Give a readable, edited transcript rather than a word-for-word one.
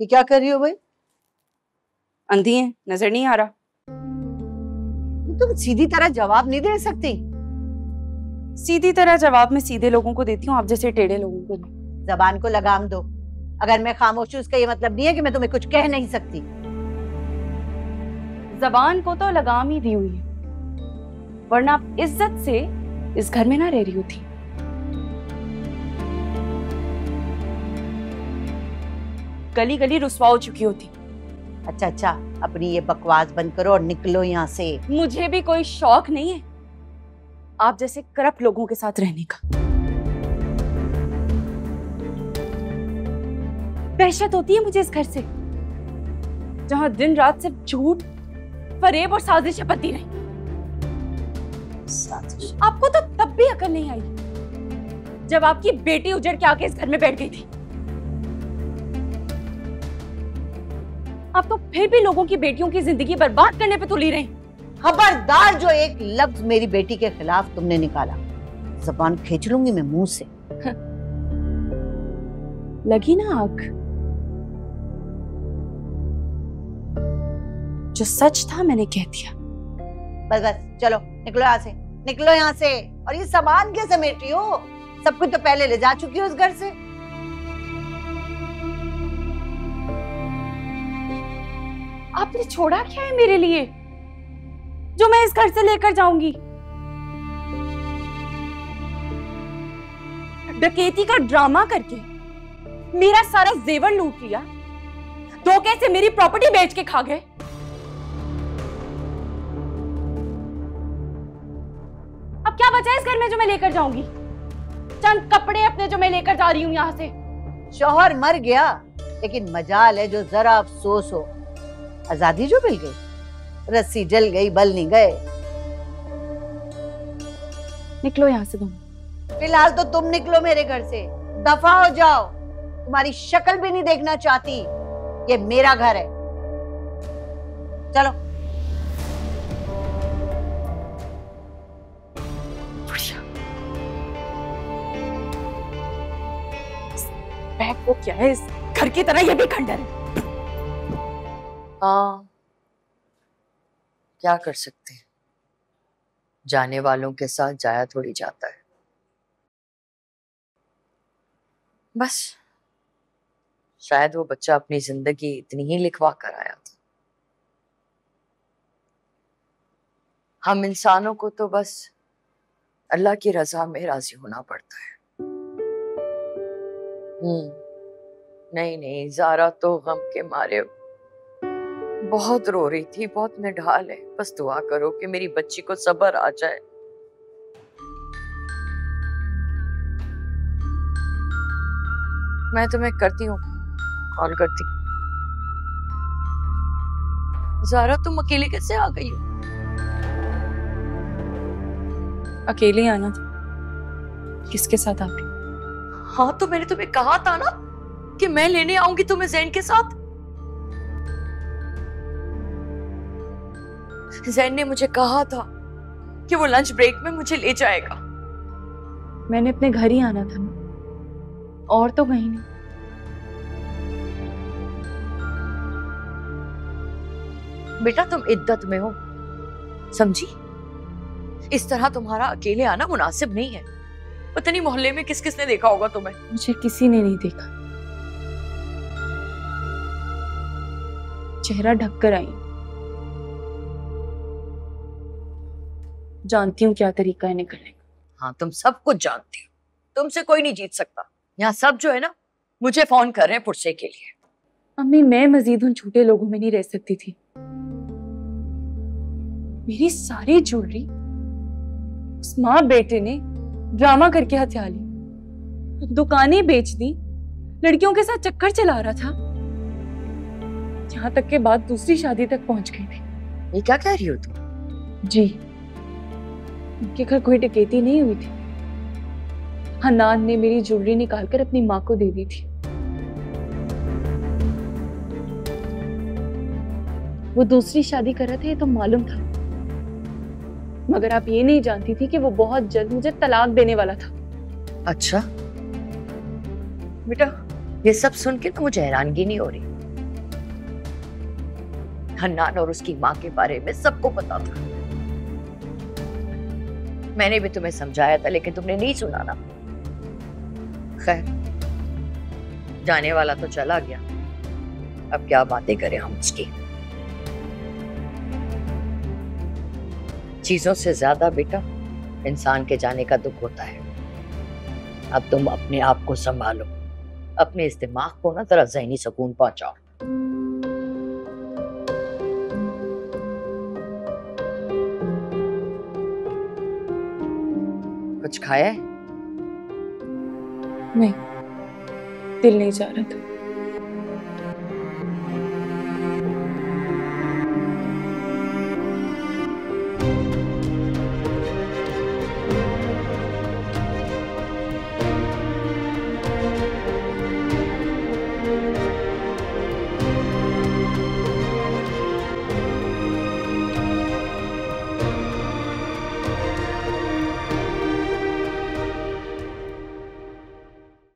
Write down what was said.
ये क्या कर रही हो भाई? अंधी है, नजर नहीं आ रहा। तुम सीधी तरह जवाब नहीं दे सकती। सीधी तरह जवाब मैं सीधे लोगों को देती हूँ, आप जैसे टेढ़े लोगों को नहीं। जबान को लगाम दो। अगर मैं खामोश हूँ उसका ये मतलब नहीं है कि मैं तुम्हें कुछ कह नहीं सकती। जबान को तो लगाम ही दी हुई है, वरना आप इज्जत से इस घर में ना रह रही होती। गली गली रुसवा हो चुकी होती। अच्छा, अपनी ये बकवास बंद करो और निकलो यहाँ से। मुझे भी कोई शौक नहीं है आप जैसे करप्ट लोगों के साथ रहने का। दहशत होती है मुझे इस घर से, जहां दिन रात सिर्फ झूठ, फरेब और साजिशें पती रही। आपको तो तब भी अकल नहीं आई जब आपकी बेटी उजड़ के आके इस घर में बैठ गई थी। आप तो फिर भी लोगों की बेटियों की जिंदगी बर्बाद करने पे तुली रही। खबरदार, जो एक लफ्ज मेरी बेटी के खिलाफ तुमने निकाला, जबान खींच लूंगी मैं मुंह से। लगी ना आग? जो सच था मैंने कह दिया। बस चलो निकलो यहाँ से, निकलो यहाँ से। और ये सामान क्या समेट रही हो? सब कुछ तो पहले ले जा चुकी हो उस घर से। आपने छोड़ा क्या है मेरे लिए जो मैं इस घर से लेकर जाऊंगी? डकैती का ड्रामा करके मेरा सारा जेवर लूट लिया, धोखे से मेरी प्रॉपर्टी बेच के खा गए। अब क्या बचा है इस घर में जो मैं लेकर जाऊंगी? चंद कपड़े अपने जो मैं लेकर जा रही हूं यहां से। शौहर मर गया, लेकिन मजाल है जो जरा अफसोस हो। आजादी जो मिल गई, रस्सी जल गई, बल नहीं गए। निकलो यहाँ से तुम। फिलहाल तो तुम निकलो मेरे घर से, दफा हो जाओ। तुम्हारी शक्ल भी नहीं देखना चाहती। ये मेरा घर है, चलो। बैग वो क्या है? इस घर की तरह ये भी खंडर है। हाँ, क्या कर सकते हैं, जाने वालों के साथ जाया थोड़ी जाता है। बस शायद वो बच्चा अपनी जिंदगी इतनी ही लिखवा कर आया था। हम इंसानों को तो बस अल्लाह की रजा में राजी होना पड़ता है। नहीं, ज़ारा तो गम के मारे बहुत रो रही थी, बहुत निढाल है। बस दुआ करो कि मेरी बच्ची को सब्र आ जाए। मैं तुम्हें करती हूँ, कॉल करती। ज़ारा तुम अकेले कैसे आ गई हो? अकेले आना था। किसके साथ आती? हाँ तो मैंने तुम्हें कहा था ना कि मैं लेने आऊंगी तुम्हें ज़ैन के साथ। ज़ैन ने मुझे कहा था कि वो लंच ब्रेक में मुझे ले जाएगा। मैंने अपने घर ही आना था ना, और तो कहीं नहीं। बेटा तुम इद्दत में हो, समझी? इस तरह तुम्हारा अकेले आना मुनासिब नहीं है। पता नहीं मोहल्ले में किस किसने देखा होगा तुम्हें। मुझे किसी ने नहीं देखा, चेहरा ढककर आई। जानती हूँ क्या तरीका है निकलने का। हाँ तुम सब कुछ जानती हो, तुमसे कोई नहीं जीत सकता। यहाँ सब जो है ना मुझे फोन कर रहे हैं पुरसे के लिए। अम्मी मैं मजीद उन झूठे लोगों में नहीं रह सकती थी। मेरी सारी ज्वेलरी उस माँ बेटे ने ड्रामा करके हथिया ली, दुकानें बेच दी, लड़कियों के साथ चक्कर चला रहा था, यहाँ तक के बाद दूसरी शादी तक पहुंच गई थी। ये क्या कह रही हो तुम? जी, उनके घर कोई डकैती नहीं हुई थी। हन्नान ने मेरी ज्वेलरी निकालकर अपनी माँ को दे दी थी। वो दूसरी शादी कर रहा था, ये तो मालूम था, मगर आप ये नहीं जानती थी कि वो बहुत जल्द मुझे तलाक देने वाला था। अच्छा बेटा, ये सब सुन के तो मुझे हैरानगी नहीं हो रही। हन्नान और उसकी माँ के बारे में सबको पता था। मैंने भी तुम्हें समझाया था लेकिन तुमने नहीं सुना ना। खैर, जाने वाला तो चला गया, अब क्या बातें करें हम उसकी। चीजों से ज्यादा बेटा इंसान के जाने का दुख होता है। अब तुम अपने आप को संभालो, अपने इस दिमाग को ना जरा ज़हनी सुकून पहुंचाओ। कुछ खाया है? नहीं, दिल नहीं चाह रहा था।